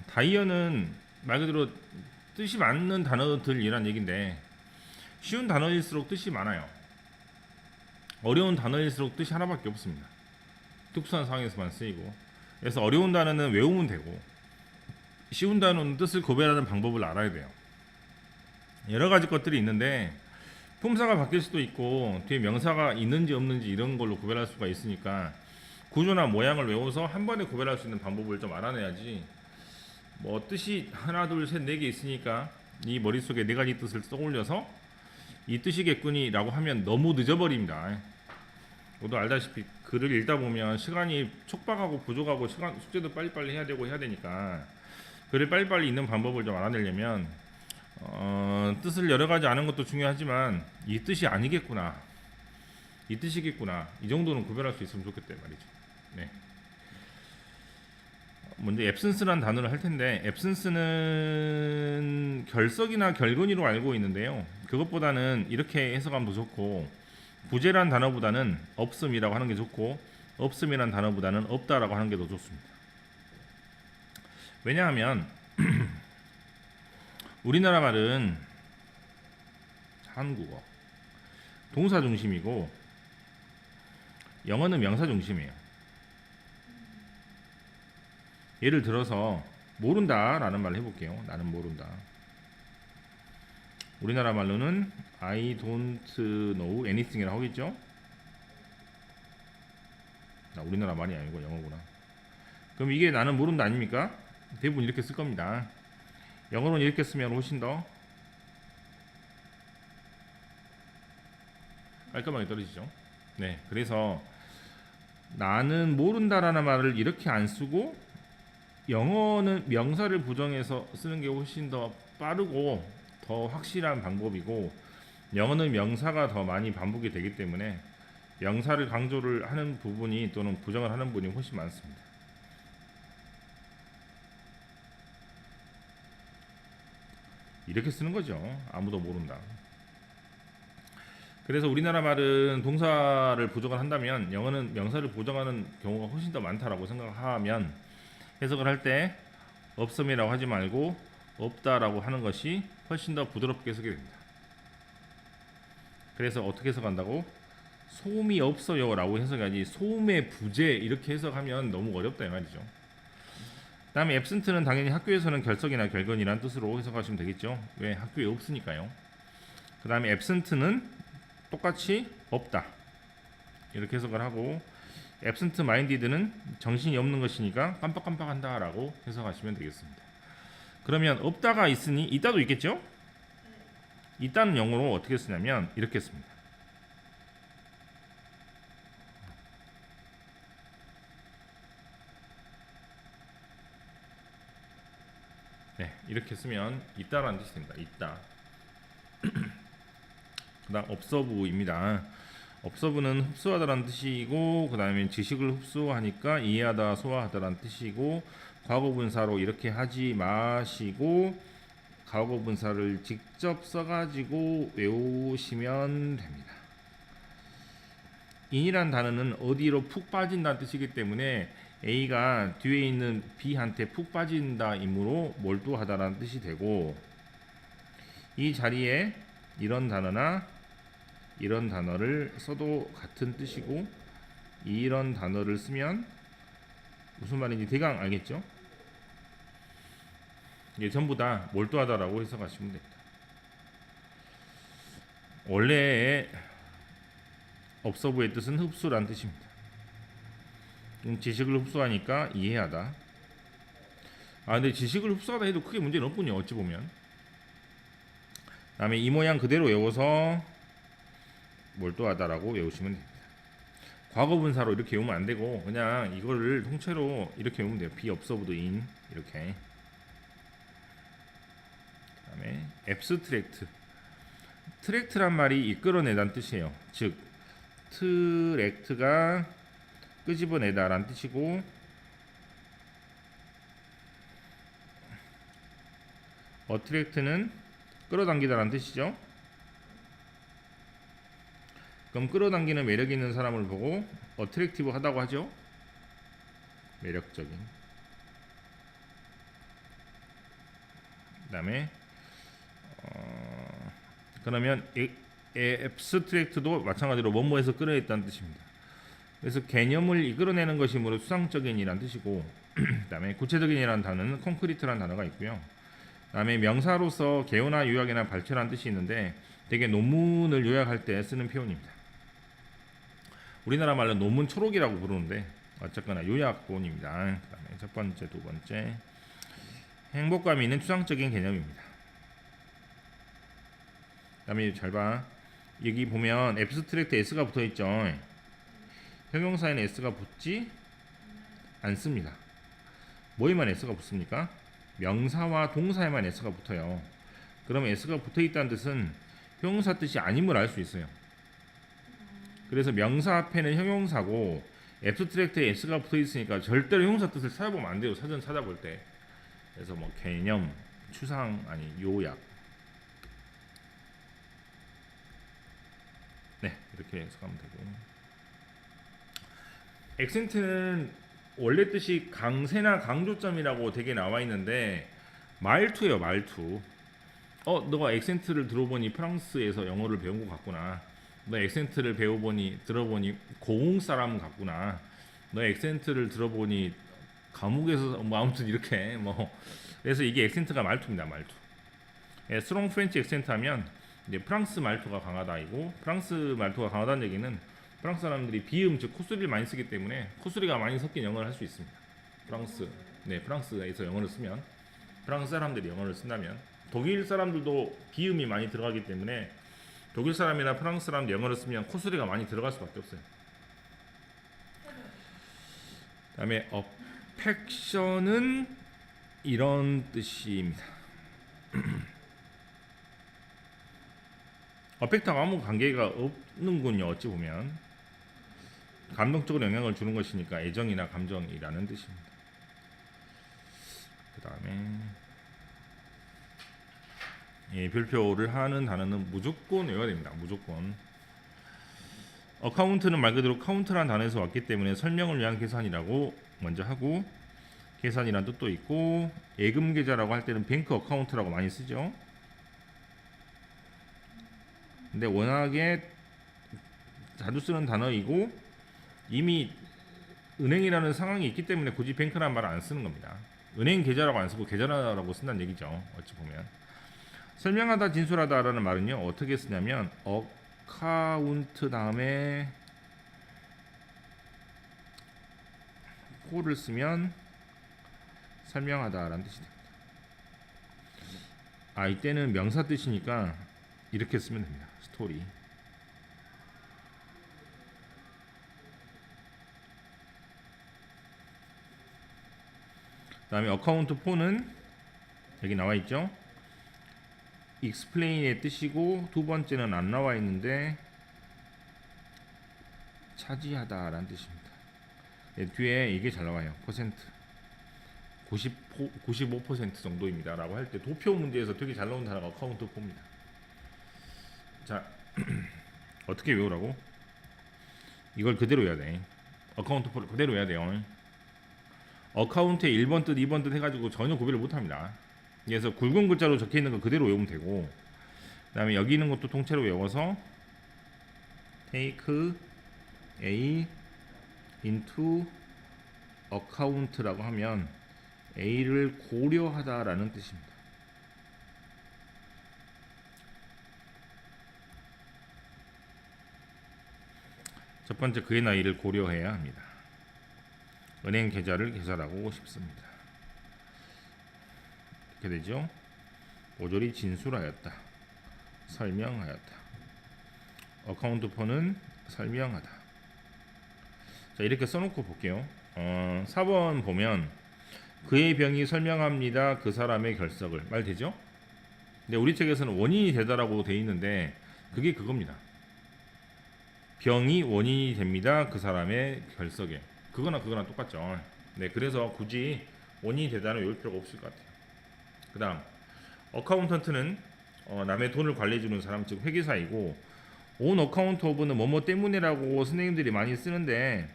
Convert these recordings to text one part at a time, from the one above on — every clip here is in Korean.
다이어는 말 그대로 뜻이 많은 단어들이란 얘긴데 쉬운 단어일수록 뜻이 많아요. 어려운 단어일수록 뜻이 하나밖에 없습니다. 특수한 상황에서만 쓰이고. 그래서 어려운 단어는 외우면 되고 쉬운 단어는 뜻을 구별하는 방법을 알아야 돼요. 여러 가지 것들이 있는데 품사가 바뀔 수도 있고 뒤에 명사가 있는지 없는지 이런 걸로 구별할 수가 있으니까 구조나 모양을 외워서 한 번에 구별할 수 있는 방법을 좀 알아내야지. 뭐 뜻이 하나 둘 셋 네 개 있으니까 이 머릿속에 네 가지 뜻을 떠올려서 이 뜻이겠거니라고 하면 너무 늦어버립니다. 모두 알다시피 글을 읽다 보면 시간이 촉박하고 부족하고 시간 숙제도 빨리빨리 해야 되고 해야 되니까 글을 빨리빨리 읽는 방법을 좀 알아내려면 뜻을 여러 가지 아는 것도 중요하지만 이 뜻이 아니겠구나, 이 뜻이겠구나, 이 정도는 구별할 수 있으면 좋겠다 말이죠. 네. 먼저 앱센스라는 단어를 할 텐데 앱센스는 결석이나 결근이로 알고 있는데요. 그것보다는 이렇게 해석하면 더 좋고 부재란 단어보다는 없음이라고 하는 게 좋고 없음이란 단어보다는 없다라고 하는 게 더 좋습니다. 왜냐하면 우리나라 말은 한국어 동사 중심이고 영어는 명사 중심이에요. 예를 들어서 모른다 라는 말을 해볼게요. 나는 모른다. 우리나라 말로는 I don't know anything 이라고 하겠죠. 우리나라 말이 아니고 영어구나. 그럼 이게 나는 모른다 아닙니까? 대부분 이렇게 쓸 겁니다. 영어로는 이렇게 쓰면 훨씬 더 깔끔하게 떨어지죠. 네, 그래서 나는 모른다라는 말을 이렇게 안 쓰고 영어는 명사를 부정해서 쓰는 게 훨씬 더 빠르고 더 확실한 방법이고 영어는 명사가 더 많이 반복이 되기 때문에 명사를 강조를 하는 부분이 또는 부정을 하는 부분이 훨씬 많습니다. 이렇게 쓰는 거죠. 아무도 모른다. 그래서 우리나라 말은 동사를 부정을 한다면 영어는 명사를 부정하는 경우가 훨씬 더 많다라고 생각하면 해석을 할 때 없음이라고 하지 말고 없다라고 하는 것이 훨씬 더 부드럽게 해석이 됩니다. 그래서 어떻게 해석한다고? 소음이 없어요 라고 해석하지 소음의 부재 이렇게 해석하면 너무 어렵다 이 말이죠. 그 다음에 absent는 당연히 학교에서는 결석이나 결근이란 뜻으로 해석하시면 되겠죠. 왜? 학교에 없으니까요. 그 다음에 absent는 똑같이 없다 이렇게 해석을 하고 absent minded는 정신이 없는 것이니까 깜빡깜빡한다 라고 해석하시면 되겠습니다. 그러면 없다가 있으니 있다도 있겠죠? 있다는 영어로 어떻게 쓰냐면 이렇게 씁니다. 네, 이렇게 쓰면 있다라는 뜻이 됩니다. 있다. 그 다음 observe입니다. observe는 흡수하다라는 뜻이고 그 다음에 지식을 흡수하니까 이해하다, 소화하다라는 뜻이고 과거분사로 이렇게 하지 마시고 과거분사를 직접 써가지고 외우시면 됩니다. in이란 단어는 어디로 푹 빠진다는 뜻이기 때문에 A가 뒤에 있는 B한테 푹 빠진다 이므로 몰두하다라는 뜻이 되고 이 자리에 이런 단어나 이런 단어를 써도 같은 뜻이고 이런 단어를 쓰면 무슨 말인지 대강 알겠죠? 이게 전부 다 몰두하다라고 해석하시면 됩니다. 원래 observe의 뜻은 흡수란 뜻입니다. 지식을 흡수하니까 이해하다. 근데 지식을 흡수하다 해도 크게 문제는 없군요. 어찌 보면. 다음에 이 모양 그대로 외워서 몰두하다라고 외우시면 됩니다. 과거분사로 이렇게 외우면 안 되고 그냥 이거를 통째로 이렇게 외우면 돼요. be observed in 이렇게. 그다음에 abstract. 트랙트란 말이 이끌어내다는 뜻이에요. 즉 트랙트가 끄집어내다라는 뜻이고 어트랙트는 끌어당기다라는 뜻이죠. 그럼 끌어당기는 매력 있는 사람을 보고 어트랙티브 하다고 하죠. 매력적인. 그다음에 그러면 abstract도 마찬가지로 뭐뭐에서 끌어냈다는 뜻입니다. 그래서 개념을 이끌어내는 것이므로 추상적인이라는 뜻이고, 그다음에 구체적인이라는 단어는 콘크리트라는 단어가 있고요. 그다음에 명사로서 개요나 요약이나 발췌라는 뜻이 있는데 대개 논문을 요약할 때 쓰는 표현입니다. 우리나라 말로 논문 초록이라고 부르는데 어쨌거나 요약본입니다. 그다음에 첫 번째, 두 번째, 행복감이 있는 추상적인 개념입니다. 그다음에 잘 봐. 여기 보면 abstract s가 붙어 있죠. 형용사에는 s가 붙지 않습니다. 뭐에만 s가 붙습니까? 명사와 동사에만 s가 붙어요. 그러면 s가 붙어 있다는 뜻은 형용사 뜻이 아님을 알 수 있어요. 그래서 명사 앞에는 형용사고 abstract에 s가 붙어 있으니까 절대로 형용사 뜻을 찾아보면 안 돼요. 사전 찾아볼 때. 그래서 뭐 개념, 추상 아니 요약. 네, 이렇게 해석하면 되고. 액센트는 원래 뜻이 강세나 강조점이라고 되게 나와 있는데 말투예요, 말투. 너가 액센트를 들어보니 프랑스에서 영어를 배운 것 같구나. 너 액센트를 들어보니 고흥 사람 같구나. 너 액센트를 들어보니 감옥에서 뭐 아무튼 이렇게 뭐 그래서 이게 액센트가 말투입니다, 말투. 스트롱 프렌치 액센트 하면 이제 프랑스 말투가 강하다이고, 프랑스 말투가 강하다는 얘기는 프랑스 사람들이 비음 즉 콧소리를 많이 쓰기 때문에 콧소리가 많이 섞인 영어를 할 수 있습니다. 프랑스에서 영어를 쓰면, 프랑스 사람들이 영어를 쓴다면, 독일 사람들도 비음이 많이 들어가기 때문에 독일 사람이나 프랑스 사람들 영어를 쓰면 콧소리가 많이 들어갈 수밖에 없어요. 그다음에 어펙션은 이런 뜻입니다. 어펙트하고 아무 관계가 없는군요. 어찌 보면 감동적으로 영향을 주는 것이니까 애정이나 감정이라는 뜻입니다. 그 다음에 별표를 하는 단어는 무조건 외워야 됩니다. 무조건. 어카운트는 말 그대로 카운트라는 단어에서 왔기 때문에 설명을 위한 계산이라고 먼저 하고, 계산이란 뜻도 있고, 예금 계좌라고 할 때는 뱅크 어카운트라고 많이 쓰죠. 근데 워낙에 자주 쓰는 단어이고 이미 은행이라는 상황이 있기 때문에 굳이 뱅크라는 말을 안 쓰는 겁니다. 은행 계좌라고 안 쓰고 계좌라고 쓴다는 얘기죠. 어찌 보면. 설명하다, 진술하다라는 말은요 어떻게 쓰냐면 어카운트 다음에 for를 쓰면 설명하다라는 뜻이 됩니다. 이때는 명사 뜻이니까 이렇게 쓰면 됩니다. 스토리. 그 다음에 어카운트 4는 여기 나와 있죠. explain의 뜻이고, 두 번째는 안 나와 있는데 차지하다라는 뜻입니다. 뒤에 이게 잘 나와요. 퍼센트 95% 정도입니다 라고 할 때 도표 문제에서 되게 잘 나온 단어가 어카운트 4입니다. 자, 어떻게 외우라고? 이걸 그대로 외워야 돼. 어카운트 4를 그대로 외워야 돼요. 어카운트의 1번 뜻, 2번 뜻 해가지고 전혀 구별을 못합니다. 그래서 굵은 글자로 적혀있는 거 그대로 외우면 되고, 그 다음에 여기 있는 것도 통째로 외워서 take A into account라고 하면 A를 고려하다라는 뜻입니다. 첫 번째, 그의 나이를 고려해야 합니다. 은행 계좌를 계산하고 싶습니다. 이렇게 되죠. 모조리 진술하였다. 설명하였다. 어카운트 4는 설명하다. 자, 이렇게 써놓고 볼게요. 4번 보면 그의 병이 설명합니다. 그 사람의 결석을. 말 되죠? 근데 우리 책에서는 원인이 되다라고 돼 있는데 그게 그겁니다. 병이 원인이 됩니다. 그 사람의 결석에. 그거나 똑같죠. 네, 그래서 굳이 원인이 되다는 외울 필요가 없을 것 같아요. 그 다음, 어카운턴트는 남의 돈을 관리해주는 사람, 즉 회계사이고, 온 어카운트 오브는 뭐뭐 때문에라고 선생님들이 많이 쓰는데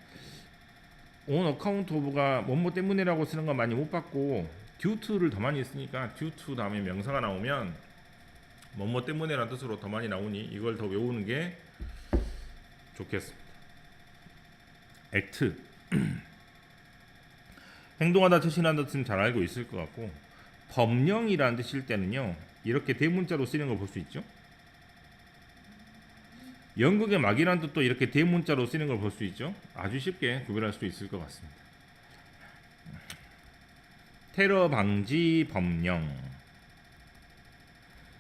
온 어카운트 오브가 뭐뭐 때문에라고 쓰는 건 많이 못 봤고, due to를 더 많이 쓰니까 due to 다음에 명사가 나오면 뭐뭐 때문에라는 뜻으로 더 많이 나오니 이걸 더 외우는 게 좋겠습니다. act 행동하다, 처신하다 뜻은 잘 알고 있을 것 같고, 법령이라는 뜻일 때는요 이렇게 대문자로 쓰이는 걸 볼 수 있죠. 연극의 막이라는 뜻도 이렇게 대문자로 쓰이는 걸 볼 수 있죠. 아주 쉽게 구별할 수 있을 것 같습니다. 테러 방지 법령,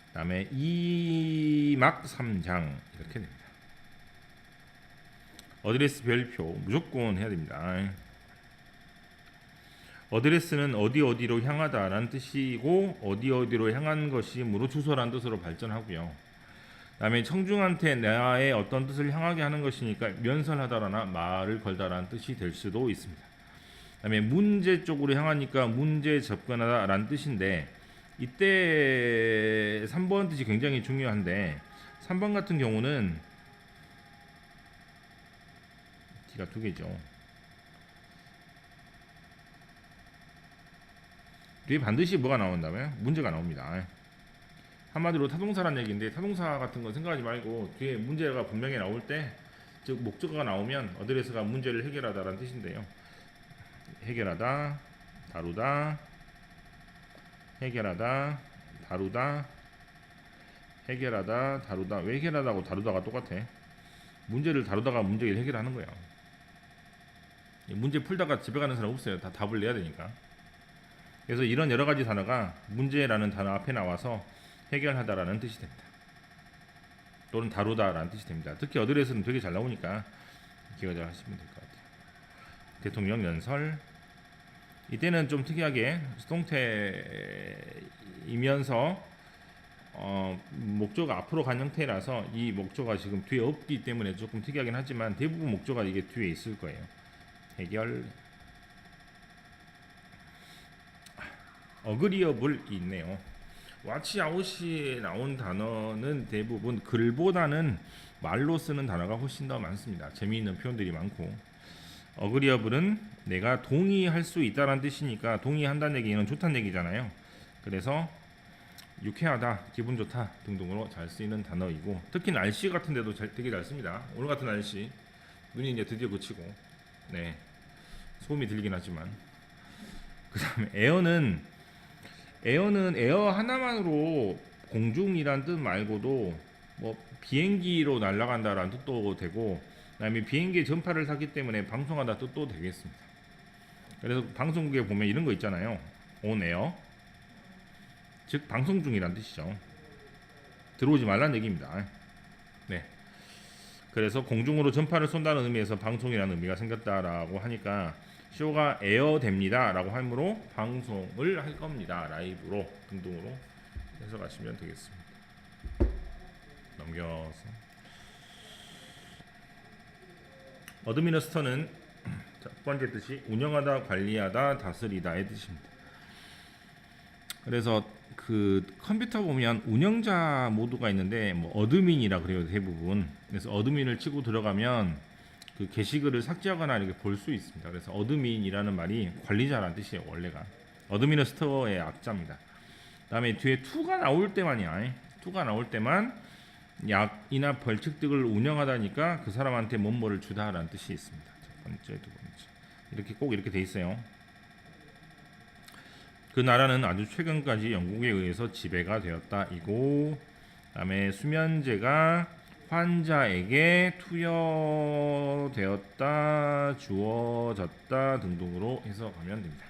그다음에 2막 3장 이렇게 됩니다. 어드레스 별표 무조건 해야 됩니다. 어드레스는 어디 어디로 향하다라는 뜻이고 어디 어디로 향한 것이므로 주소라는 뜻으로 발전하고요. 그다음에 청중한테 나의 어떤 뜻을 향하게 하는 것이니까 면설하다라나 말을 걸다라는 뜻이 될 수도 있습니다. 그다음에 문제 쪽으로 향하니까 문제에 접근하다라는 뜻인데 이때 3번 뜻이 굉장히 중요한데 3번 같은 경우는 D가 두 개죠. 뒤에 반드시 뭐가 나온다면 문제가 나옵니다. 한마디로 타동사란 얘기인데 타동사 같은 거 생각하지 말고 뒤에 문제가 분명히 나올 때, 즉 목적어가 나오면 어드레스가 문제를 해결하다라는 뜻인데요. 해결하다, 다루다, 해결하다, 다루다, 해결하다, 다루다. 왜 해결하다고 다루다가 똑같아? 문제를 다루다가 문제를 해결하는 거야. 문제 풀다가 집에 가는 사람 없어요. 다 답을 내야 되니까. 그래서 이런 여러 가지 단어가 문제라는 단어 앞에 나와서 해결하다라는 뜻이 됩니다. 또는 다루다라는 뜻이 됩니다. 특히 어드레스는 되게 잘 나오니까 기억을 하시면 될 것 같아요. 대통령 연설, 이때는 좀 특이하게 수동태이면서 목조가 앞으로 간 형태라서 이 목조가 지금 뒤에 없기 때문에 조금 특이하긴 하지만 대부분 목조가 이게 뒤에 있을 거예요. 해결, 어그리어블이 있네요. 왓치 아웃이 나온 단어는 대부분 글보다는 말로 쓰는 단어가 훨씬 더 많습니다. 재미있는 표현들이 많고, 어그리어블은 내가 동의할 수 있다는 뜻이니까 동의한다는 얘기는 좋다는 얘기잖아요. 그래서 유쾌하다, 기분 좋다 등등으로 잘 쓰이는 단어이고, 특히 날씨 같은 데도 되게 잘 씁니다. 오늘 같은 날씨, 눈이 이제 드디어 그치고, 네, 소음이 들리긴 하지만. 그 다음에 에어는 에어 하나만으로 공중이란 뜻 말고도 뭐 비행기로 날아간다라는 뜻도 되고, 그다음에 비행기의 전파를 탔기 때문에 방송하다 뜻도 되겠습니다. 그래서 방송국에 보면 이런 거 있잖아요. on air, 즉 방송 중이란 뜻이죠. 들어오지 말라는 얘기입니다. 네. 그래서 공중으로 전파를 쏜다는 의미에서 방송이라는 의미가 생겼다라고 하니까 쇼가 에어됩니다라고 하므로 방송을 할 겁니다. 라이브로 등등으로 해석하시면 되겠습니다. 넘겨서 어드미니스터는 첫 번째 뜻이 운영하다, 관리하다, 다스리다의 뜻입니다. 그래서 그 컴퓨터 보면 운영자 모드가 있는데 뭐 어드민이라 그래요 대부분. 그래서 어드민을 치고 들어가면 그 게시글을 삭제하거나 이렇게 볼 수 있습니다. 그래서 어드민이라는 말이 관리자라는 뜻이에요. 원래가 어드미니스터의 약자입니다. 그다음에 뒤에 to가 나올 때만이야. to가 나올 때만 약이나 벌칙 등을 운영하다니까 그 사람한테 뭐뭐를 주다라는 뜻이 있습니다. 첫 번째, 두 번째 이렇게 꼭 이렇게 돼 있어요. 그 나라는 아주 최근까지 영국에 의해서 지배가 되었다이고, 그다음에 수면제가 환자에게 투여되었다, 주어졌다 등등으로 해석하면 됩니다.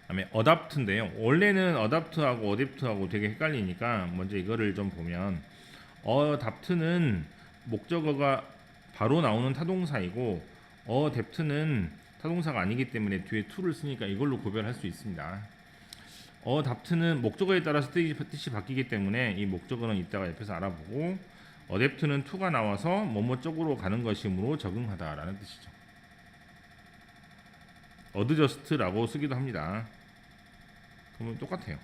그다음에 어답트인데요. 원래는 어답트하고 어댑트하고 되게 헷갈리니까 먼저 이거를 좀 보면, 어답트는 목적어가 바로 나오는 타동사이고 어댑트는 타동사가 아니기 때문에 뒤에 to를 쓰니까 이걸로 구별할 수 있습니다. 어답트는 목적어에 따라서 뜻이 바뀌기 때문에 이 목적어는 이따가 옆에서 알아보고, 어댑트는 to가 나와서 뭐뭐 쪽으로 가는 것이므로 적응하다라는 뜻이죠. 어드저스트라고 쓰기도 합니다. 그러면 똑같아요.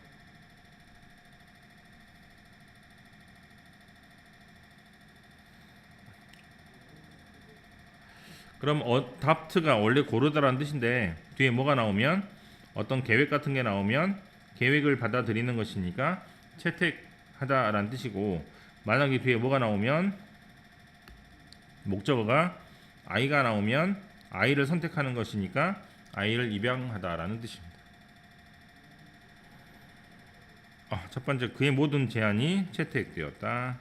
그럼 어답트가 원래 고르다라는 뜻인데 뒤에 뭐가 나오면 어떤 계획 같은 게 나오면 계획을 받아들이는 것이니까 채택하다라는 뜻이고, 만약에 뒤에 뭐가 나오면 목적어가 I가 나오면 I를 선택하는 것이니까 I를 입양하다라는 뜻입니다. 첫 번째, 그의 모든 제안이 채택되었다.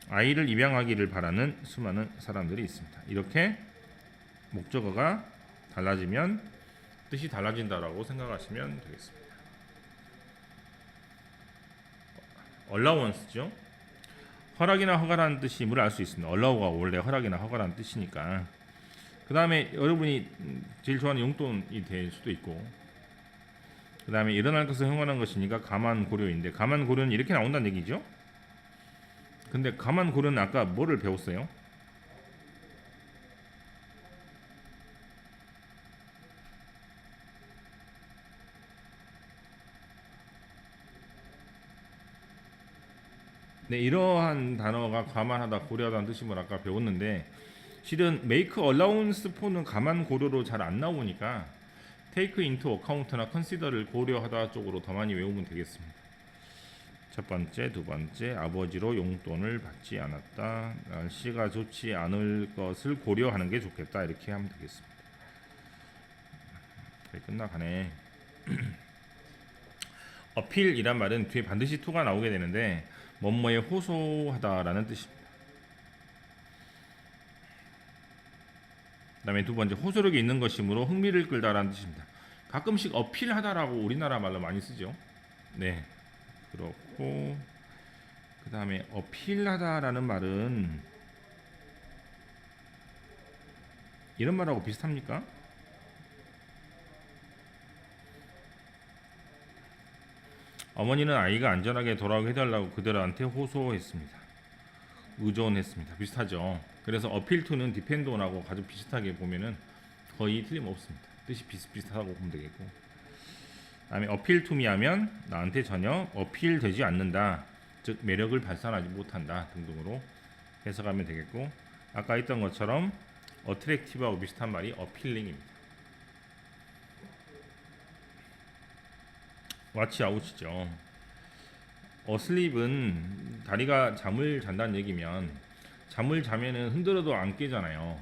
I를 입양하기를 바라는 수많은 사람들이 있습니다. 이렇게 목적어가 달라지면 뜻이 달라진다라고 생각하시면 되겠습니다. allowance죠. 허락이나 허가라는 뜻임을 알 수 있습니다. allow가 원래 허락이나 허가라는 뜻이니까. 그 다음에 여러분이 제일 좋아하는 용돈이 될 수도 있고, 그 다음에 일어날 것을 흥원한 것이니까 가만 고려인데, 가만 고려는 이렇게 나온다는 얘기죠. 근데 가만 고려는 아까 뭐를 배웠어요? 네, 이러한 단어가 감안하다, 고려하다는 뜻임을 아까 배웠는데, 실은 make allowance for는 감안 고려로 잘 안 나오니까 take into account나 consider를 고려하다 쪽으로 더 많이 외우면 되겠습니다. 첫 번째, 두 번째, 아버지로 용돈을 받지 않았다. 날씨가 좋지 않을 것을 고려하는 게 좋겠다. 이렇게 하면 되겠습니다. 끝나가네. 어필이란 말은 뒤에 반드시 to가 나오게 되는데 뭐뭐에 호소하다라는 뜻입니다. 그 다음에 두 번째, 호소력이 있는 것이므로 흥미를 끌다라는 뜻입니다. 가끔씩 어필하다라고 우리나라 말로 많이 쓰죠. 네, 그렇고, 그 다음에 어필하다라는 말은 이런 말하고 비슷합니까? 어머니는 아이가 안전하게 돌아오게 해달라고 그들한테 호소했습니다. 의존했습니다. 비슷하죠. 그래서 어필 투는 디펜드 온하고 아주 비슷하게 보면은 거의 틀림없습니다. 뜻이 비슷비슷하다고 보면 되겠고, 그다음에 어필 투미 하면 나한테 전혀 어필되지 않는다, 즉 매력을 발산하지 못한다 등등으로 해석하면 되겠고, 아까 했던 것처럼 어트랙티브하고 비슷한 말이 어필링입니다. 왓치 아웃이죠. 어슬립은 다리가 잠을 잔다는 얘기면, 잠을 자면은 흔들어도 안 깨잖아요.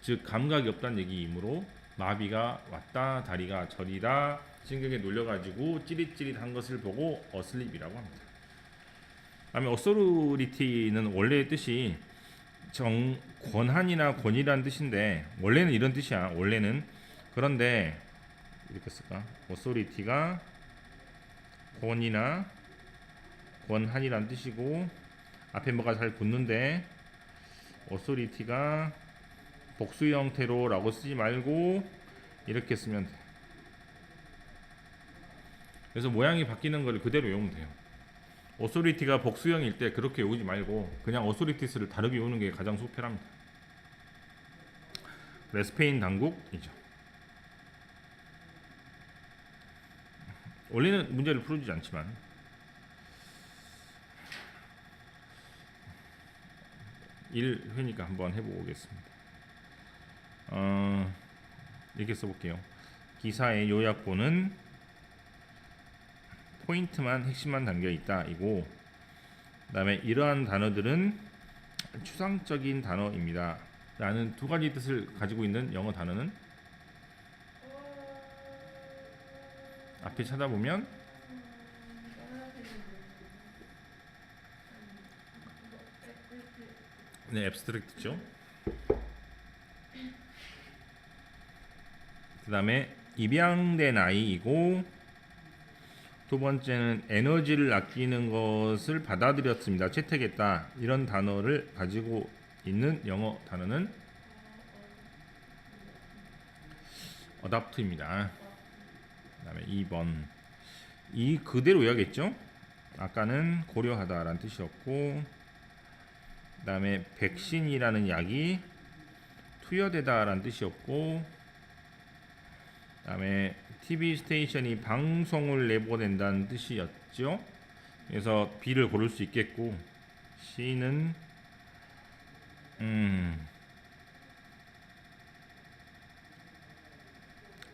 즉 감각이 없다는 얘기이므로 마비가 왔다, 다리가 저리다, 신경에 눌려가지고 찌릿찌릿한 것을 보고 어슬립이라고 합니다. 다음에 어소리티는 원래의 뜻이 권한이나 권위라는 뜻인데, 원래는 이런 뜻이야. 원래는. 그런데 이렇게 쓸까? 어소리티가 권위나 권한이란 뜻이고, 앞에 뭐가 잘 붙는데 어소리티가 복수 형태로 라고 쓰지 말고 이렇게 쓰면 돼. 그래서 모양이 바뀌는 걸 그대로 외우면 돼요. 어소리티가 복수형일 때 그렇게 외우지 말고 그냥 어소리티스를 다르게 외우는 게 가장 속편합니다. 스페인 당국이죠. 원래는 문제를 풀어주지 않지만, 일 회니까 한번 해보겠습니다. 이렇게 써볼게요. 기사의 요약본은 포인트만, 핵심만 담겨 있다 이고, 그 다음에 이러한 단어들은 추상적인 단어입니다 라는 두 가지 뜻을 가지고 있는 영어 단어는 앞에 찾아보면 네, 앱스트랙트죠. 그 다음에 입양된 아이이고, 두 번째는 에너지를 아끼는 것을 받아들였습니다, 채택했다, 이런 단어를 가지고 있는 영어 단어는 어답트입니다. 그 다음에 2번, 이 그대로 외야겠죠. 아까는 고려하다 라는 뜻이었고, 그 다음에 백신이라는 약이 투여되다 라는 뜻이었고, 그 다음에 TV 스테이션이 방송을 내보낸다는 뜻이었죠. 그래서 B를 고를 수 있겠고, C는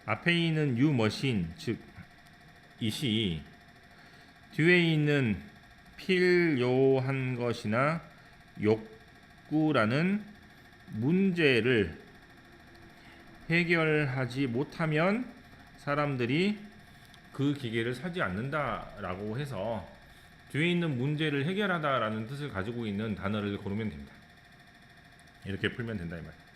앞에 있는 you machine 즉 이시 뒤에 있는 필요한 것이나 욕구라는 문제를 해결하지 못하면 사람들이 그 기계를 사지 않는다라고 해서 뒤에 있는 문제를 해결하다라는 뜻을 가지고 있는 단어를 고르면 됩니다. 이렇게 풀면 된다 이 말.